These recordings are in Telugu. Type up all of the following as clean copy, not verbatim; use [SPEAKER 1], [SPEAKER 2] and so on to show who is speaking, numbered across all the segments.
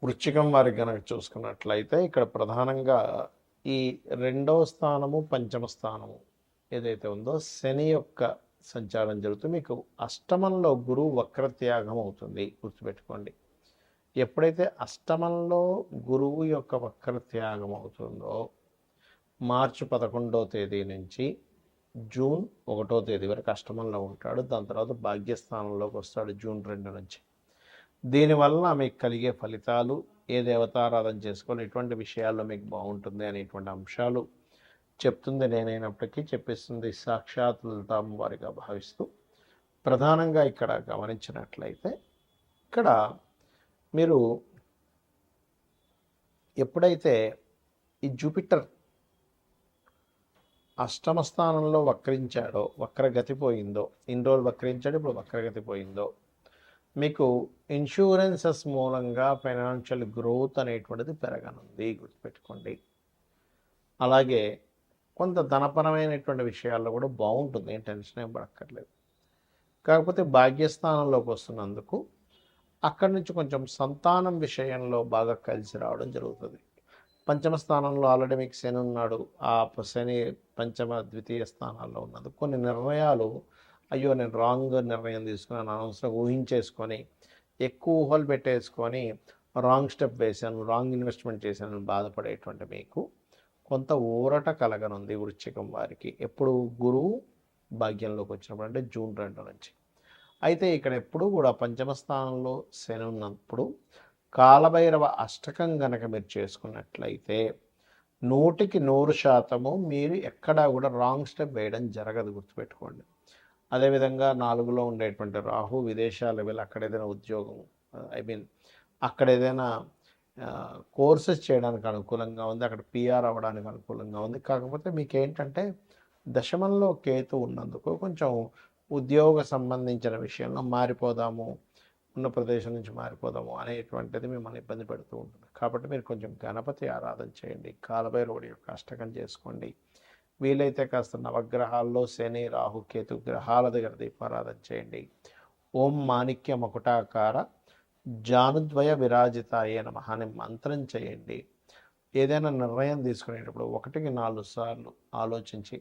[SPEAKER 1] వృశ్చికం వారికి కనుక చూసుకున్నట్లయితే ఇక్కడ ప్రధానంగా ఈ రెండవ స్థానము పంచమ స్థానము ఏదైతే ఉందో శని యొక్క సంచారం జరుగుతుంది. మీకు అష్టమంలో గురువు వక్రత్యాగం అవుతుంది, గుర్తుపెట్టుకోండి. ఎప్పుడైతే అష్టమంలో గురువు యొక్క వక్రత్యాగం అవుతుందో మార్చి 11వ తేదీ నుంచి జూన్ 1వ తేదీ వరకు అష్టమంలో ఉంటాడు. దాని తర్వాత భాగ్యస్థానంలోకి వస్తాడు జూన్ 2 నుంచి. దీనివల్ల మీకు కలిగే ఫలితాలు, ఏ దేవతారాధన చేసుకోవాలి, ఎటువంటి విషయాల్లో మీకు బాగుంటుంది అనేటువంటి అంశాలు చెప్తుంది నేనైనప్పటికీ చెప్పిస్తుంది సాక్షాత్ లలితామ్మ వారిగా భావిస్తూ ప్రధానంగా ఇక్కడ గమనించినట్లయితే ఇక్కడ మీరు ఎప్పుడైతే ఈ జూపిటర్ అష్టమ స్థానంలో వక్రించాడో, వక్రగతి పోయిందో, ఇన్ని రోజులు వక్రించాడు, ఇప్పుడు వక్రగతి పోయిందో, మీకు ఇన్సూరెన్సెస్ మూలంగా ఫైనాన్షియల్ గ్రోత్ అనేటువంటిది పెరగనుంది, గుర్తుపెట్టుకోండి. అలాగే కొంత ధనపరమైనటువంటి విషయాల్లో కూడా బాగుంటుంది, ఏం టెన్షన్ ఏం పడక్కర్లేదు. కాకపోతే భాగ్యస్థానంలోకి వస్తున్నందుకు అక్కడి నుంచి కొంచెం సంతానం విషయంలో బాగా కలిసి రావడం జరుగుతుంది. పంచమ స్థానంలో ఆల్రెడీ మీకు శని ఉన్నాడు. ఆ శని పంచమ ద్వితీయ స్థానాల్లో ఉన్నందుకు కొన్ని నిర్ణయాలు, అయ్యో నేను రాంగ్ నిర్ణయం తీసుకున్నాను, అనవసరంగా ఊహించేసుకొని ఎక్కువ ఊహలు పెట్టేసుకొని రాంగ్ స్టెప్ వేశాను, రాంగ్ ఇన్వెస్ట్మెంట్ చేశాను బాధపడేటువంటి మీకు కొంత ఊరట కలగనుంది వృశ్చికం వారికి. ఎప్పుడు గురువు భాగ్యంలోకి వచ్చినప్పుడు అంటే జూన్ 2 నుంచి. అయితే ఇక్కడ ఎప్పుడు కూడా పంచమ స్థానంలో శని ఉన్నప్పుడు కాలభైరవ అష్టకం గనక మీరు చేసుకున్నట్లయితే 100% మీరు ఎక్కడా కూడా రాంగ్ స్టెప్ వేయడం జరగదు, గుర్తుపెట్టుకోండి. అదేవిధంగా 4లో ఉండేటువంటి రాహు విదేశాల వెళ్ళి అక్కడ ఏదైనా ఉద్యోగం, అక్కడ ఏదైనా కోర్సెస్ చేయడానికి అనుకూలంగా ఉంది, అక్కడ పిఆర్ అవ్వడానికి అనుకూలంగా ఉంది. కాకపోతే మీకు ఏంటంటే దశమంలో కేతు ఉన్నందుకు కొంచెం ఉద్యోగ సంబంధించిన విషయంలో మారిపోదాము, ఉన్న ప్రదేశం నుంచి మారిపోదాము అనేటువంటిది మిమ్మల్ని ఇబ్బంది పెడుతూ ఉంటుంది. కాబట్టి మీరు కొంచెం గణపతి ఆరాధన చేయండి, కాలభైరవుడి యొక్క అష్టకం చేసుకోండి. వీలైతే కాస్త నవగ్రహాల్లో శని రాహు కేతు గ్రహాల దగ్గర దీపారాధన చేయండి. ఓం మాణిక్య మకుటాకార జానుద్వయ విరాజితాయే నమః అనే మంత్రం చేయండి. ఏదైనా నిర్ణయం తీసుకునేటప్పుడు 1కి 4 సార్లు ఆలోచించి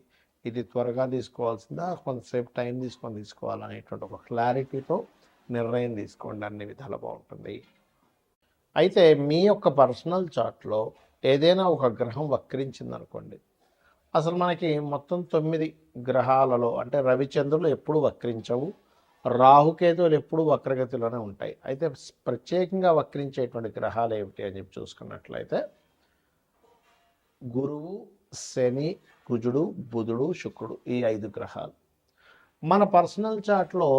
[SPEAKER 1] ఇది త్వరగా తీసుకోవాల్సిందా, కొంతసేపు టైం తీసుకొని తీసుకోవాలనేటువంటి ఒక క్లారిటీతో నిర్ణయం తీసుకోండి, అన్ని విధాలు బాగుంటుంది. అయితే మీ యొక్క పర్సనల్ చార్ట్లో ఏదైనా ఒక గ్రహం వక్రించిందనుకోండి, అసలు మనకి మొత్తం 9 గ్రహాలలో అంటే రవిచంద్రులు ఎప్పుడు వక్రించవు, రాహుకేతువులు ఎప్పుడు వక్రగతిలోనే ఉంటాయి. అయితే ప్రత్యేకంగా వక్రించేటువంటి గ్రహాలు ఏమిటి అని చెప్పి చూసుకున్నట్లయితే గురువు, శని, కుజుడు, బుధుడు, శుక్రుడు, ఈ 5 గ్రహాలు. మన పర్సనల్ చార్ట్లో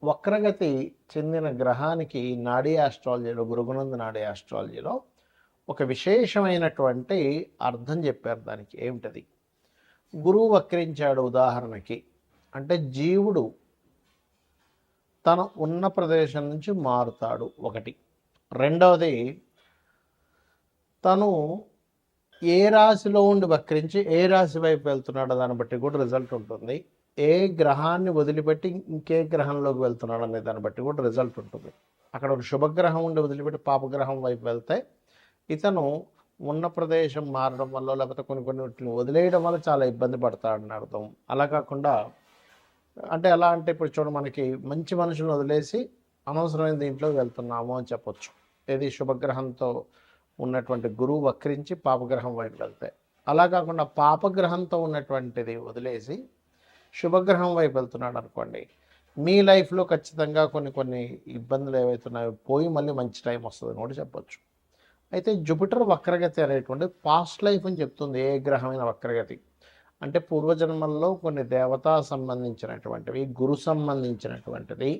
[SPEAKER 1] వక్రగతి చెందిన గ్రహానికి నాడీ ఆస్ట్రాలజీలో, గురుగునందు నాడీ ఆస్ట్రాలజీలో ఒక విశేషమైనటువంటి అర్థం చెప్పారు. దానికి ఏమిటది? గురువు వక్రించాడు ఉదాహరణకి అంటే జీవుడు తను ఉన్న ప్రదేశం నుంచి మారుతాడు, ఒకటి. రెండవది, తను ఏ రాశిలో ఉండి వక్రించి ఏ రాశి వైపు వెళ్తున్నాడో దాన్ని బట్టి కూడా రిజల్ట్ ఉంటుంది. ఏ గ్రహాన్ని వదిలిపెట్టి ఇంకే గ్రహంలోకి వెళ్తున్నాడు అనే దాన్ని బట్టి కూడా రిజల్ట్ ఉంటుంది. అక్కడ ఒక శుభగ్రహం ఉండి వదిలిపెట్టి పాపగ్రహం వైపు వెళ్తే ఇతను ఉన్న ప్రదేశం మారడం వల్ల, లేకపోతే కొన్ని వదిలేయడం వల్ల చాలా ఇబ్బంది పడతాడని అర్థం. అలా కాకుండా అంటే ఎలా అంటే ఇప్పుడు చూడ మనకి మంచి మనుషులను వదిలేసి అనవసరమైన దీంట్లోకి వెళ్తున్నాము అని చెప్పొచ్చు. ఏది శుభగ్రహంతో ఉన్నటువంటి గురువు వక్రించి పాపగ్రహం వైపు వెళ్తే. అలా కాకుండా పాపగ్రహంతో ఉన్నటువంటిది వదిలేసి శుభగ్రహం వైపు వెళ్తున్నాడు అనుకోండి, మీ లైఫ్లో ఖచ్చితంగా కొన్ని ఇబ్బందులు ఏవైతున్నాయో పోయి మళ్ళీ మంచి టైం వస్తుంది కూడా చెప్పొచ్చు. అయితే జూపిటర్ వక్రగతి అనేటువంటి పాస్ట్ లైఫ్ అని చెప్తుంది. ఏ గ్రహమైన వక్రగతి అంటే పూర్వజన్మల్లో కొన్ని దేవతా సంబంధించినటువంటివి, గురు సంబంధించినటువంటిది,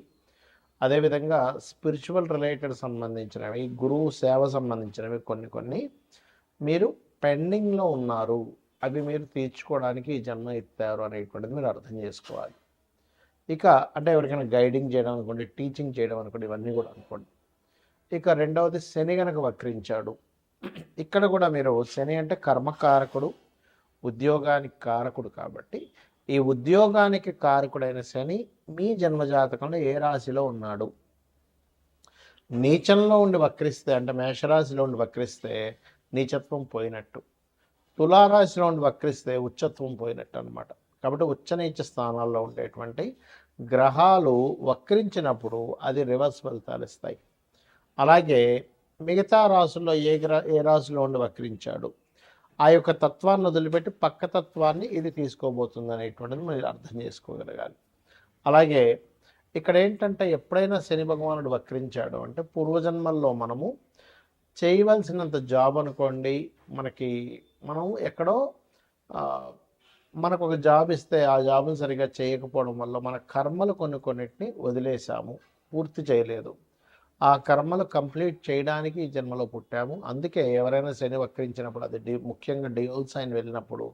[SPEAKER 1] అదేవిధంగా స్పిరిచువల్ రిలేటెడ్ సంబంధించినవి, గురువు సేవ సంబంధించినవి కొన్ని మీరు పెండింగ్లో ఉన్నారు, అవి మీరు తీర్చుకోవడానికి ఈ జన్మ ఎత్తారు అనేటువంటిది మీరు అర్థం చేసుకోవాలి. ఇక అంటే ఎవరికైనా గైడింగ్ చేయడం అనుకోండి, టీచింగ్ చేయడం అనుకోండి, ఇవన్నీ కూడా అనుకోండి. ఇక రెండవది, శని గనక వక్రించాడు. ఇక్కడ కూడా మీరు శని అంటే కర్మకారకుడు, ఉద్యోగానికి కారకుడు. కాబట్టి ఈ ఉద్యోగానికి కారకుడైన శని మీ జన్మజాతకంలో ఏ రాశిలో ఉన్నాడు, నీచంలో ఉండి వక్రిస్తే అంటే మేషరాశిలో ఉండి వక్రిస్తే నీచత్వం పోయినట్టు, తులారాశిలో ఉండి వక్రిస్తే ఉచ్చత్వం పోయినట్టు అనమాట. కాబట్టి ఉచ్చ నీచ స్థానాల్లో ఉండేటువంటి గ్రహాలు వక్రించినప్పుడు అది రివర్స్ ఫలితాలు ఇస్తాయి. అలాగే మిగతా రాశుల్లో ఏ రాశిలో ఉండి వక్రించాడు ఆ యొక్క తత్వాన్ని వదిలిపెట్టి పక్క తత్వాన్ని ఇది తీసుకోబోతుంది అనేటువంటిది మీరు అర్థం చేసుకోగలగాలి. అలాగే ఇక్కడ ఏంటంటే ఎప్పుడైనా శని భగవానుడు వక్రించాడు అంటే పూర్వజన్మల్లో మనము చేయవలసినంత జాబ్ అనుకోండి, మనం ఎక్కడో మనకు ఒక జాబ్ ఇస్తే ఆ జాబ్ని సరిగా చేయకపోవడం వల్ల మన కర్మలు కొన్నిటిని వదిలేసాము, పూర్తి చేయలేదు. ఆ కర్మలు కంప్లీట్ చేయడానికి ఈ జన్మలో పుట్టాము. అందుకే ఎవరైనా శని వక్రించినప్పుడు అది ముఖ్యంగా డియోల్ సైన్ వెళ్ళినప్పుడు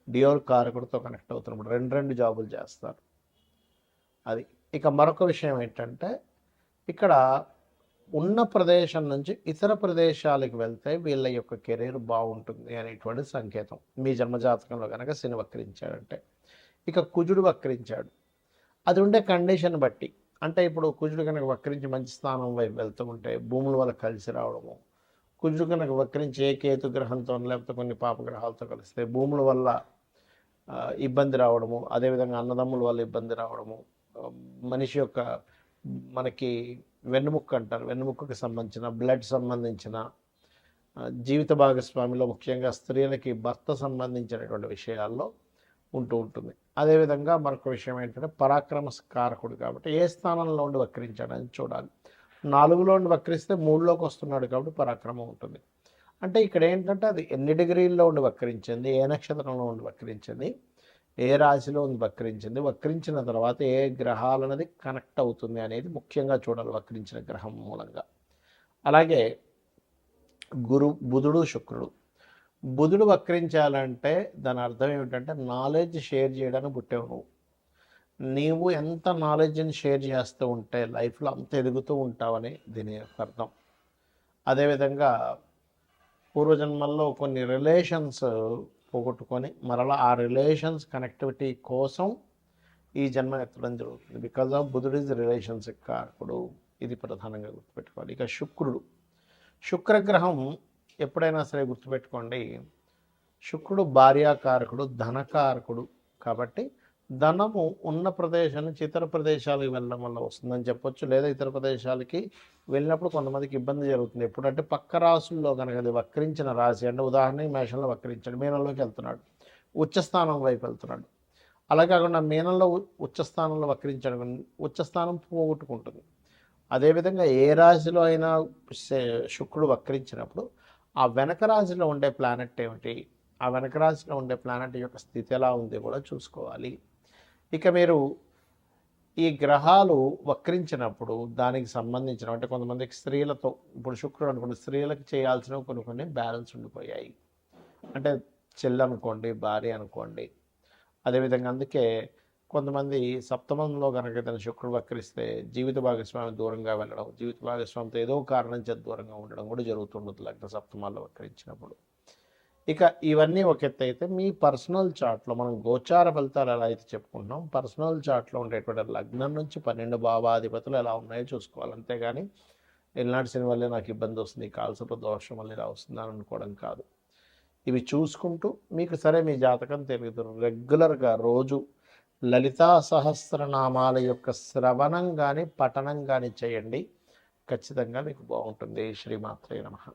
[SPEAKER 1] డియోల్ కారకుడితో కనెక్ట్ అవుతున్నప్పుడు రెండు జాబులు చేస్తారు. అది ఇక మరొక విషయం ఏంటంటే ఇక్కడ ఉన్న ప్రదేశం నుంచి ఇతర ప్రదేశాలకు వెళ్తే వీళ్ళ యొక్క కెరీర్ బాగుంటుంది అనేటువంటి సంకేతం మీ జన్మజాతకంలో కనుక శని వక్రించాడంటే. ఇక కుజుడు వక్రించాడు, అది ఉండే కండిషన్ బట్టి, అంటే ఇప్పుడు కుజుడు కనుక వక్రించి మంచి స్థానం వైపు వెళ్తూ ఉంటే భూముల వల్ల కలిసి రావడము, కుజుడు కనుక వక్రించి ఏ కేతు గ్రహంతో లేకపోతే కొన్ని పాపగ్రహాలతో కలిస్తే భూముల వల్ల ఇబ్బంది రావడము, అదేవిధంగా అన్నదమ్ముల వల్ల ఇబ్బంది రావడము, మనిషి యొక్క మనకి వెన్నుముక్క అంటారు, వెన్నుముక్కకి సంబంధించిన బ్లడ్ సంబంధించిన జీవిత భాగస్వామిలో ముఖ్యంగా స్త్రీలకి భర్త సంబంధించినటువంటి విషయాల్లో ఉంటుంది. అదేవిధంగా మరొక విషయం ఏంటంటే పరాక్రమకారకుడు కాబట్టి ఏ స్థానంలో ఉండి వక్రించాడని చూడాలి. 4లో ఉండి వక్రిస్తే 3లోకి వస్తున్నాడు కాబట్టి పరాక్రమం ఉంటుంది. అంటే ఇక్కడ ఏంటంటే అది ఎన్ని డిగ్రీల్లో ఉండి వక్రించింది, ఏ నక్షత్రంలో ఉండి వక్రించింది, ఏ రాశిలో ఉండి వక్రించింది, వక్రించిన తర్వాత ఏ గ్రహాలు అనేది కనెక్ట్ అవుతుంది అనేది ముఖ్యంగా చూడాలి వక్రించిన గ్రహం మూలంగా. అలాగే బుధుడు శుక్రుడు. బుధుడు వక్రించాలంటే దాని అర్థం ఏమిటంటే నాలెడ్జ్ షేర్ చేయడానికి పుట్టావు నీవు ఎంత నాలెడ్జ్ని షేర్ చేస్తూ ఉంటే లైఫ్లో అంత ఎదుగుతూ ఉంటావని దీని యొక్క అర్థం. అదేవిధంగా పూర్వజన్మల్లో కొన్ని రిలేషన్స్ పోగొట్టుకొని మరలా ఆ రిలేషన్స్ కనెక్టివిటీ కోసం ఈ జన్మ ఎత్తడం జరుగుతుంది. బికాజ్ ఆఫ్ బుధుడు ఇస్ రిలేషన్స్ కారకుడు, ఇది ప్రధానంగా గుర్తుపెట్టుకోవాలి. ఇక శుక్రగ్రహం ఎప్పుడైనా సరే గుర్తుపెట్టుకోండి, శుక్రుడు భార్యాకారకుడు, ధనకారకుడు. కాబట్టి ధనము ఉన్న ప్రదేశం నుంచి ఇతర ప్రదేశాలకు వెళ్ళడం వల్ల వస్తుందని చెప్పొచ్చు, లేదా ఇతర ప్రదేశాలకి వెళ్ళినప్పుడు కొంతమందికి ఇబ్బంది జరుగుతుంది. ఎప్పుడంటే పక్క రాశుల్లో కనుక అది వక్రించిన రాశి, అంటే ఉదాహరణకి మేషంలో వక్రించాడు, మీనంలోకి వెళ్తున్నాడు, ఉచ్చస్థానం వైపు వెళ్తున్నాడు. అలా కాకుండా మీనంలో ఉచ్చస్థానంలో వక్రించాడు, ఉచ్చస్థానం పోగొట్టుకుంటుంది. అదేవిధంగా ఏ రాశిలో అయినా శుక్రుడు వక్రించినప్పుడు ఆ వెనక రాశిలో ఉండే ప్లానెట్ ఏమిటి, ఆ వెనక రాశిలో ఉండే ప్లానెట్ యొక్క స్థితి ఎలా ఉంది కూడా చూసుకోవాలి. ఇక మీరు ఈ గ్రహాలు వక్రించినప్పుడు దానికి సంబంధించిన అంటే కొంతమందికి స్త్రీలతో, ఇప్పుడు శుక్రుడు అనుకోండి, స్త్రీలకు చేయాల్సినవి కొన్ని బ్యాలెన్స్ ఉండిపోయాయి, అంటే చెల్లి అనుకోండి, భార్య అనుకోండి. అదేవిధంగా అందుకే కొంతమంది సప్తమంలో కనుక తన శుక్రుడు వక్రిస్తే జీవిత భాగస్వామి దూరంగా వెళ్ళడం, జీవిత భాగస్వామితో ఏదో కారణం చేత దూరంగా ఉండడం కూడా జరుగుతుండదు లగ్న సప్తమాల్లో వక్రించినప్పుడు. ఇక ఇవన్నీ ఒక ఎత్తు అయితే మీ పర్సనల్ చార్ట్లో మనం గోచార ఫలితాలు ఎలా అయితే చెప్పుకుంటున్నాం, పర్సనల్ చార్ట్లో ఉండేటువంటి లగ్నం నుంచి 12 భావాధిపతులు ఎలా ఉన్నాయో చూసుకోవాలి. అంతేగాని ఎల్నాటి శని వల్లే నాకు ఇబ్బంది వస్తుంది, కాల్సపు దోషం వల్ల ఇలా వస్తుంది అని అనుకోవడం కాదు. ఇవి చూసుకుంటూ మీకు సరే మీ జాతకం తెలియదు, రెగ్యులర్గా రోజు లలితా సహస్రనామాల యొక్క శ్రవణం కానీ పఠనం కానీ చేయండి, ఖచ్చితంగా మీకు బాగుంటుంది. శ్రీమాత్రే నమః.